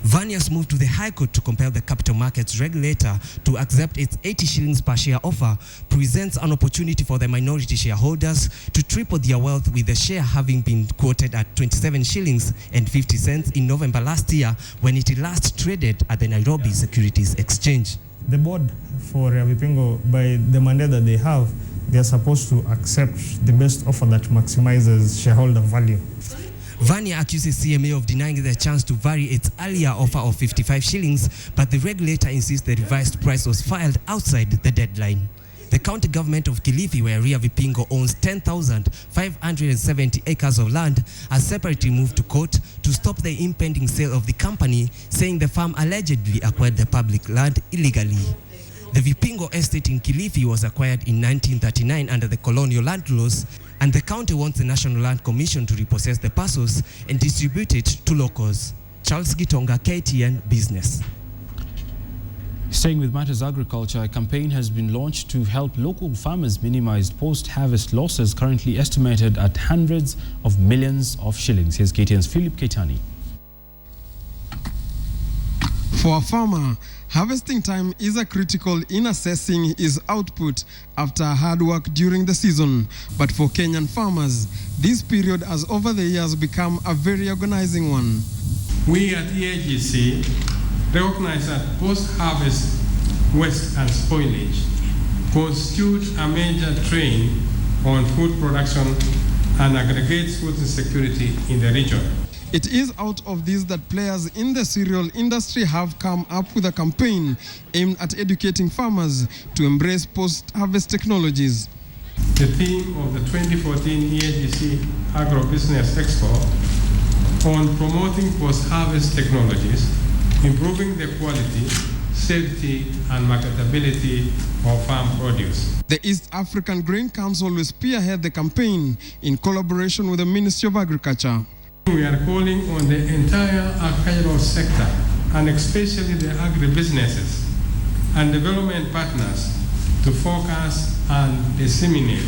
Vanya's move to the High Court to compel the capital markets regulator to accept its 80 shillings per share offer presents an opportunity for the minority shareholders to triple their wealth, with the share having been quoted at 27 shillings and 50 cents in November last year when it last traded at the Nairobi Securities Exchange. The board for Rea Vipingo, by the mandate that they have, they are supposed to accept the best offer that maximizes shareholder value. Vanya accuses CMA of denying the chance to vary its earlier offer of 55 shillings, but the regulator insists the revised price was filed outside the deadline. The county government of Kilifi, where Rea Vipingo owns 10,570 acres of land, has separately moved to court to stop the impending sale of the company, saying the farm allegedly acquired the public land illegally. The Vipingo estate in Kilifi was acquired in 1939 under the colonial land laws, and the county wants the National Land Commission to repossess the parcels and distribute it to locals. Charles Gitonga, KTN Business. Staying with matters agriculture, a campaign has been launched to help local farmers minimize post-harvest losses currently estimated at hundreds of millions of shillings. Here's KTN's Philip Keitani. For a farmer, harvesting time is critical in assessing his output after hard work during the season. But for Kenyan farmers, this period has over the years become a very agonizing one. We at EAGC recognize that post-harvest waste and spoilage constitute a major drain on food production and aggregates food insecurity in the region. It is out of this that players in the cereal industry have come up with a campaign aimed at educating farmers to embrace post-harvest technologies. The theme of the 2014 EAGC Agro-Business Expo on promoting post-harvest technologies, improving the quality, safety and marketability of farm produce. The East African Grain Council will spearhead the campaign in collaboration with the Ministry of Agriculture. We are calling on the entire agricultural sector, and especially the agribusinesses and development partners, to focus and disseminate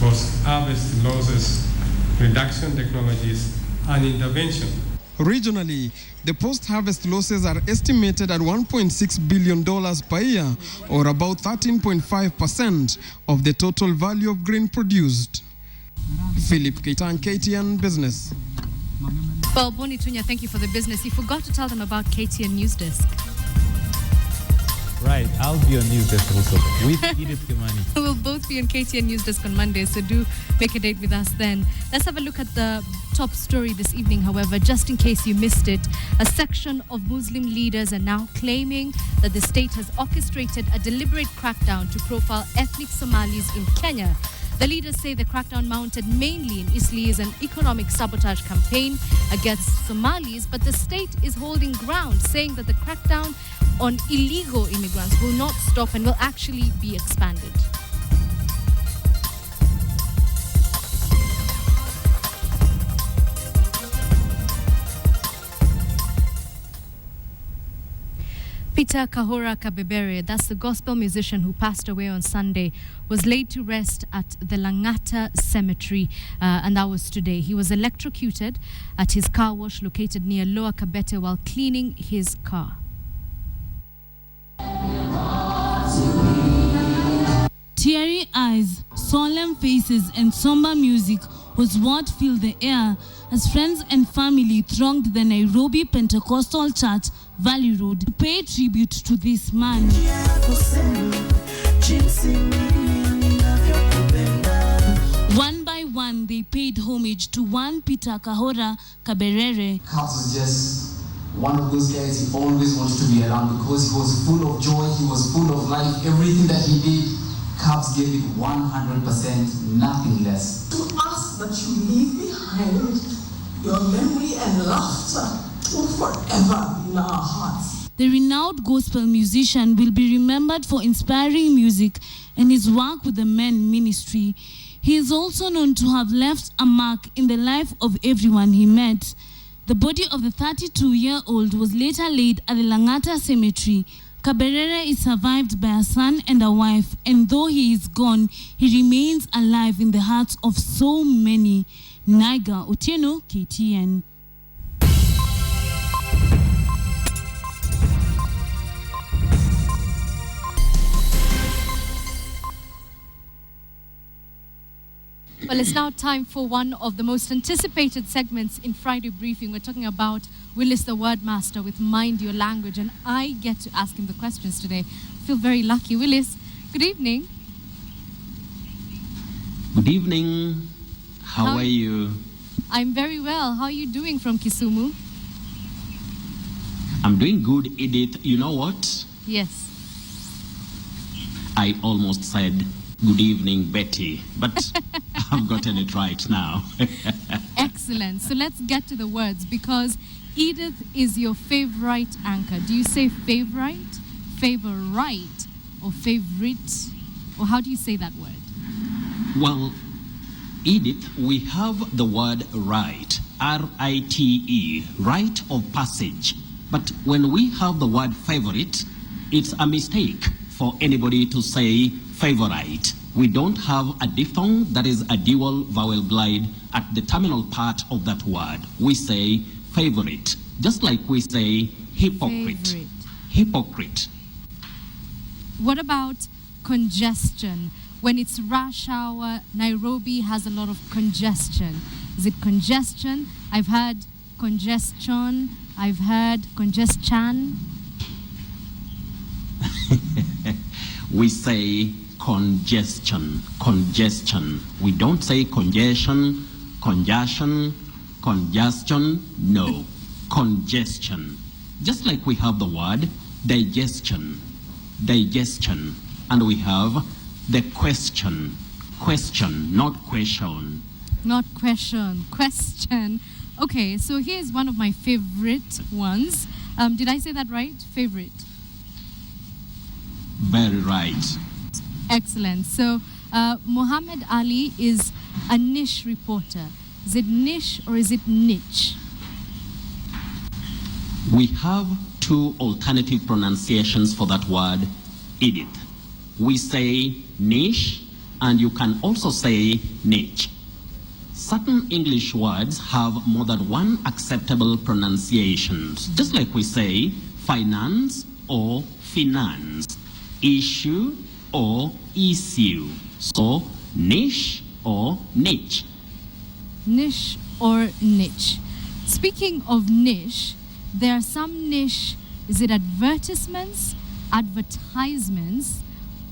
post-harvest losses, reduction technologies, and intervention. Regionally, the post-harvest losses are estimated at $1.6 billion per year, or about 13.5% of the total value of grain produced. Philip Keitan, KTN Business. Well, Boni Tunya, thank you for the business. You forgot to tell them about KTN News Desk. Right, I'll be on News Desk also with Edith Kimani. We'll both be on KTN News Desk on Monday, so do make a date with us then. Let's have a look at the top story this evening, however, just in case you missed it. A section of Muslim leaders are now claiming that the state has orchestrated a deliberate crackdown to profile ethnic Somalis in Kenya. The leaders say the crackdown mounted mainly in Eastleigh is an economic sabotage campaign against Somalis, but the state is holding ground, saying that the crackdown on illegal immigrants will not stop and will actually be expanded. Peter Kahora Kabebere, that's the gospel musician who passed away on Sunday, was laid to rest at the Langata Cemetery, and that was today. He was electrocuted at his car wash located near Lower Kabete while cleaning his car. Teary eyes, solemn faces, and somber music was what filled the air as friends and family thronged the Nairobi Pentecostal Church, Valley Road, to pay tribute to this man. One by one, they paid homage to one Peter Kahora Kaberere. Kabs was just one of those guys he always wanted to be around because he was full of joy, he was full of life. Everything that he did, Kabs gave it 100%, nothing less. To ask that you leave behind your memory and laughter will forever be in our hearts. The renowned gospel musician will be remembered for inspiring music and his work with the men ministry. He is also known to have left a mark in the life of everyone he met. The body of the 32-year-old was later laid at the Langata Cemetery. Kaberere is survived by a son and a wife, and though he is gone, he remains alive in the hearts of so many. Naiga Otieno, KTN. Well, it's now time for one of the most anticipated segments in Friday Briefing. We're talking about Willis the Word Master with Mind Your Language, and I get to ask him the questions today. I feel very lucky. Willis, good evening. Good evening. How are you? I'm very well. How are you doing from Kisumu? I'm doing good, Edith. You know what? Yes. I almost said good evening, Betty, but I've gotten it right now. Excellent. So let's get to the words, because Edith is your favorite anchor. Do you say favorite, favorite, or favorite? Or how do you say that word? Well, Edith, we have the word right, R-I-T-E, right of passage. But when we have the word favorite, it's a mistake for anybody to say favorite. We don't have a diphthong, that is a dual vowel glide, at the terminal part of that word. We say favorite, just like we say hypocrite. Favorite. Hypocrite. What about congestion? When it's rush hour, Nairobi has a lot of congestion. Is it congestion? I've heard congestion. I've heard congestion. We say congestion, congestion. We don't say congestion, congestion, congestion. No, congestion. Just like we have the word digestion, digestion, and we have the question, question, not question. Not question, question. Okay, so here's one of my favorite ones. Did I say that right? Favorite. Very right. Excellent. So Muhammad Ali is a niche reporter. Is it niche or is it niche? We have two alternative pronunciations for that word, Edith. We say niche and you can also say niche. Certain English words have more than one acceptable pronunciation, just like we say finance or finance, issue or issue. So niche or niche. Niche or niche. Speaking of niche, there are some niche, is it advertisements, advertisements?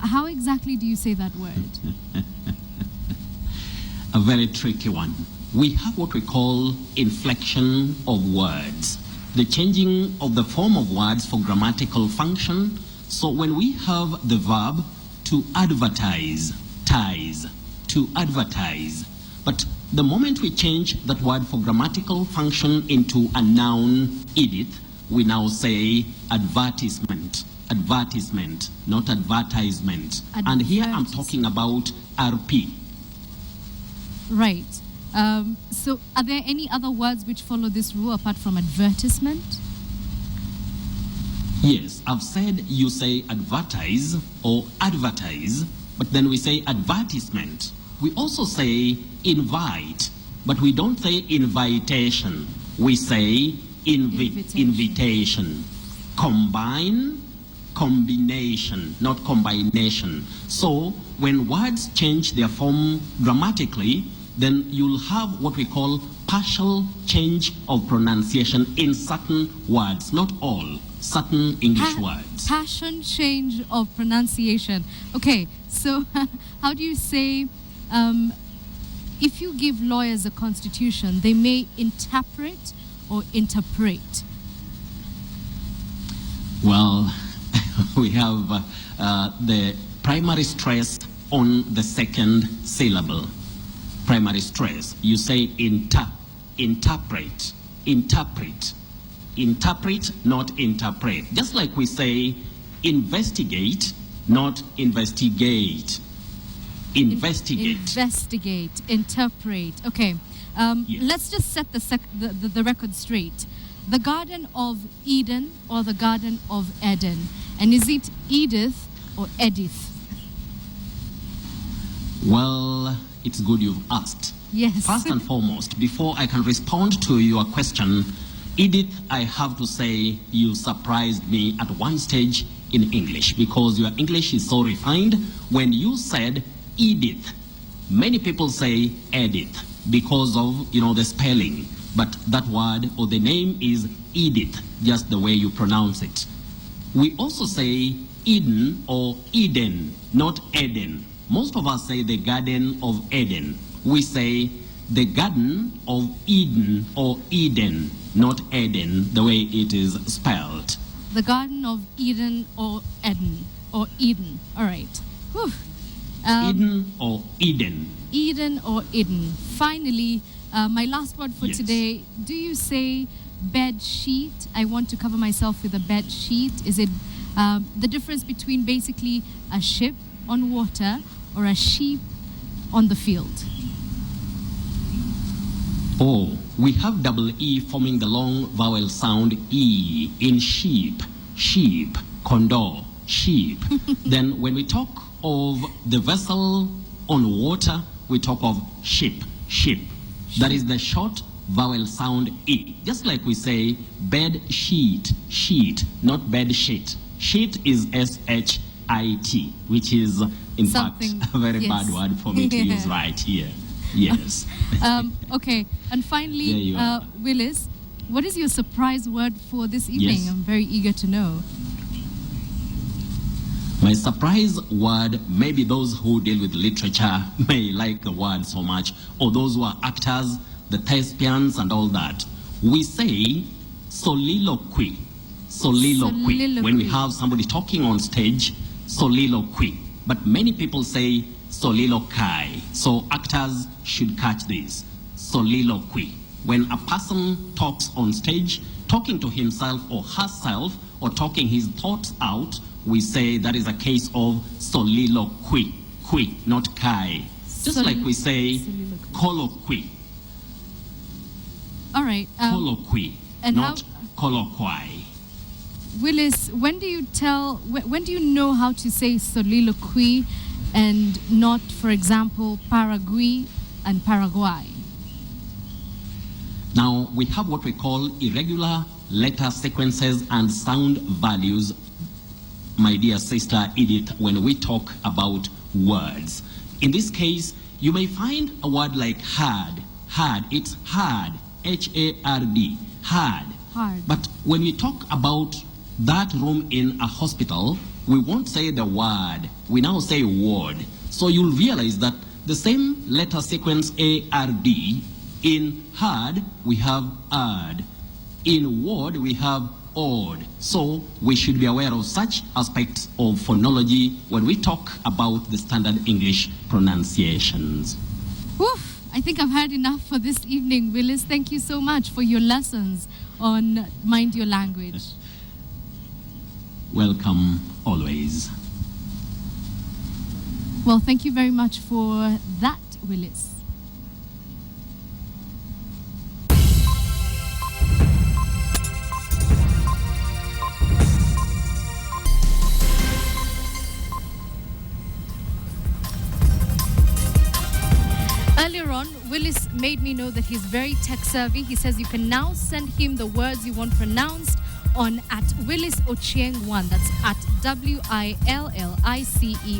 How exactly do you say that word? A very tricky one. We have what we call inflection of words, the changing of the form of words for grammatical function. So when we have the verb to advertise, ties, to advertise, but the moment we change that word for grammatical function into a noun, Edith, we now say advertisement, advertisement, not advertisement. And here I'm talking about RP. Right. So are there any other words which follow this rule apart from advertisement? Yes, I've said you say advertise or advertise, but then we say advertisement. We also say invite, but we don't say invitation. We say invitation. Combine, combination, not combination. So when words change their form grammatically, then you'll have what we call partial change of pronunciation in certain words, not all, certain English words. Passion change of pronunciation. Okay, so how do you say, if you give lawyers a constitution, they may interpret or interpret? Well, we have the primary stress on the second syllable. Primary stress. You say interpret, interpret, interpret, not interpret. Just like we say investigate, not investigate. Investigate. Investigate, interpret. Okay, Yes. let's just set the record straight. The Garden of Eden or the Garden of Eden? And is it Edith or Edith? Well, it's good you've asked. Yes. First and foremost, before I can respond to your question, Edith, I have to say you surprised me at one stage in English, because your English is so refined. When you said Edith, many people say Edith because of, the spelling. But that word or the name is Edith, just the way you pronounce it. We also say Eden or Eden, not Eden. Most of us say the Garden of Eden. We say the Garden of Eden or Eden, not Eden, the way it is spelled. The Garden of Eden or Eden or Eden. All right. Whew. Eden or Eden. Eden or Eden. Finally, my last word for today. Do you say bed sheet? I want to cover myself with a bed sheet. Is it the difference between basically a ship on water or a sheep on the field? Oh, we have double E forming the long vowel sound E in sheep, sheep, condor, sheep. Then when we talk of the vessel on water, we talk of ship, ship. That is the short vowel sound E. Just like we say bed sheet, sheet, not bed sheet. Sheet is S-H-I-T, which is in fact a very bad word for me to use right here. Yes. Okay, and finally, Willis, what is your surprise word for this evening? Yes. I'm very eager to know. My surprise word, maybe those who deal with literature may like the word so much, or those who are actors, the thespians and all that. We say soliloquy. Soliloquy. When we have somebody talking on stage, soliloquy. But many people say soliloquy. So actors should catch this. Soliloquy. When a person talks on stage, talking to himself or herself, or talking his thoughts out, we say that is a case of soliloquy. Qui, not kai. Just like we say colloquy. All right. Colloquy, and not colloquy. Willis, when do you know how to say soliloquy and not, for example, Paraguay and Paraguay. Now, we have what we call irregular letter sequences and sound values, my dear sister Edith, when we talk about words. In this case, you may find a word like hard. Hard, it's hard, H-A-R-D, hard. Hard. But when we talk about that room in a hospital, we won't say the word, we now say ward. So you'll realize that the same letter sequence A-R-D, in hard we have ard, in ward we have odd. So we should be aware of such aspects of phonology when we talk about the standard English pronunciations. Oof, I think I've had enough for this evening, Willis. Thank you so much for your lessons on Mind Your Language. Welcome always. Well, thank you very much for that, Willis. Earlier on, Willis made me know that he's very tech savvy. He says you can now send him the words you want pronounced on at Willis Ochieng1. That's at WILLICE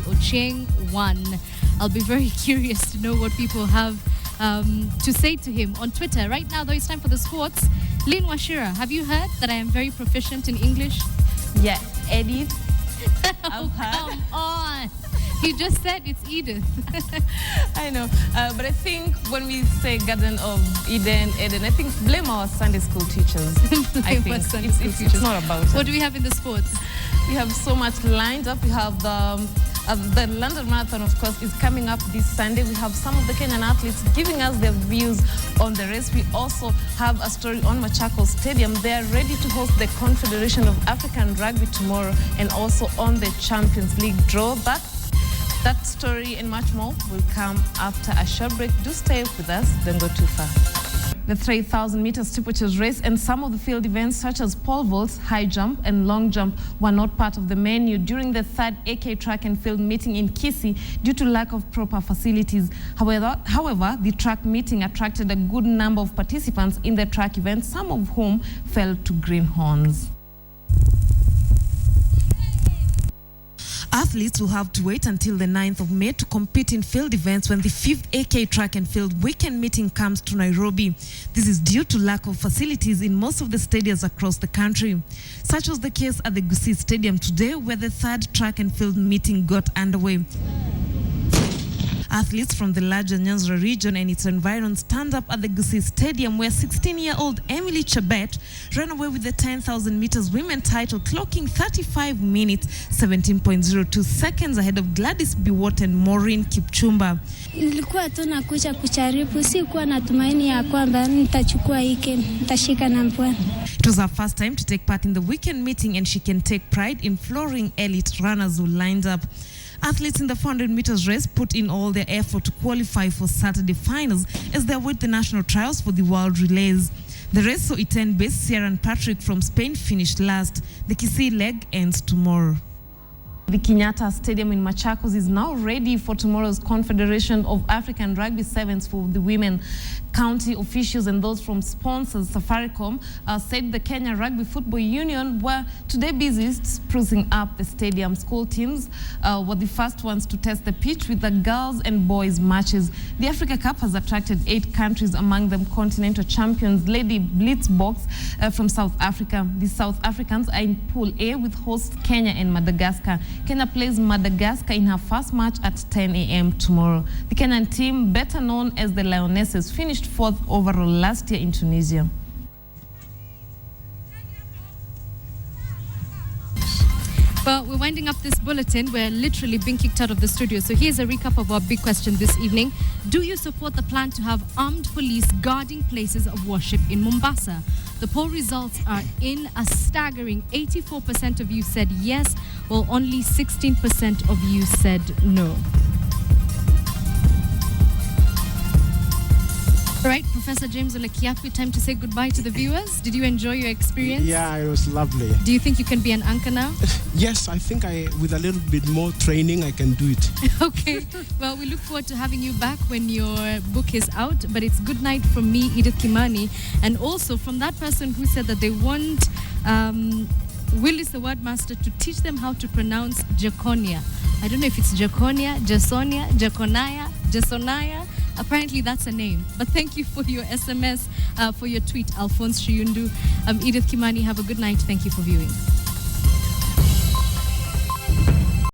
Ochieng1. I'll be very curious to know what people have to say to him on Twitter. Right now, though, it's time for the sports. Lynn Washira, have you heard that I am very proficient in English? Yeah, Edith. Oh, come on. He just said it's Edith. I know, but I think when we say Garden of Eden, I think blame our Sunday school teachers. I think it's not about it. What do we have in the sports? We have so much lined up. We have the London Marathon, of course, is coming up this Sunday. We have some of the Kenyan athletes giving us their views on the race. We also have a story on Machakos Stadium. They are ready to host the Confederation of African Rugby tomorrow, and also on the Champions League draw. But that story and much more will come after a short break. Do stay with us, don't go too far. The 3,000 meter steeplechase race and some of the field events such as pole vaults, high jump and long jump were not part of the menu during the third AK track and field meeting in Kisii due to lack of proper facilities. However, the track meeting attracted a good number of participants in the track event, some of whom fell to greenhorns. Athletes will have to wait until the 9th of May to compete in field events when the 5th AK Track and Field Weekend meeting comes to Nairobi. This is due to lack of facilities in most of the stadiums across the country. Such was the case at the Gusii Stadium today, where the third track and field meeting got underway. Athletes from the larger Nyanza region and its environs stand up at the Gusii Stadium, where 16-year-old Emily Chebet ran away with the 10,000 meters women title, clocking 35 minutes, 17.02 seconds ahead of Gladys Biwott and Maureen Kipchumba. Nilikuwa tu nakuja kucharibu, sikuwa na tumaini ya kwamba nitachukua hiki, nitashika namba 1. It was her first time to take part in the weekend meeting, and she can take pride in flooring elite runners who lined up. Athletes in the 400 meters race put in all their effort to qualify for Saturday finals as they await the national trials for the world relays. The race saw Iten-based Sierra Patrick from Spain finished last. The Kisii leg ends tomorrow. The Kenyatta Stadium in Machakos is now ready for tomorrow's Confederation of African Rugby Sevens for the women. County officials and those from sponsors Safaricom said the Kenya Rugby Football Union were today busy sprucing up the stadium. School teams were the first ones to test the pitch with the girls and boys matches. The Africa Cup has attracted 8 countries, among them continental champions Lady Blitzboks from South Africa. The South Africans are in Pool A with hosts Kenya and Madagascar. Kenya plays Madagascar in her first match at 10 a.m. tomorrow. The Kenyan team, better known as the Lionesses, finished 4th overall last year in Tunisia. Well, we're winding up this bulletin. We're literally being kicked out of the studio. So here's a recap of our big question this evening. Do you support the plan to have armed police guarding places of worship in Mombasa? The poll results are in. A staggering 84% of you said yes, while only 16% of you said no. All right, Professor James Ole Kiyiapi, time to say goodbye to the viewers. Did you enjoy your experience? Yeah, it was lovely. Do you think you can be an anchor now? Yes, I think with a little bit more training, I can do it. Okay. Well, we look forward to having you back when your book is out. But it's good night from me, Edith Kimani, and also from that person who said that they want Willis the Word Master to teach them how to pronounce Jaconia. I don't know if it's Jaconia, Jasonia, Jaconaya, Jasonaya. Apparently that's a name. But thank you for your SMS, for your tweet, Alphonse Shiyundu. Edith Kimani, have a good night. Thank you for viewing.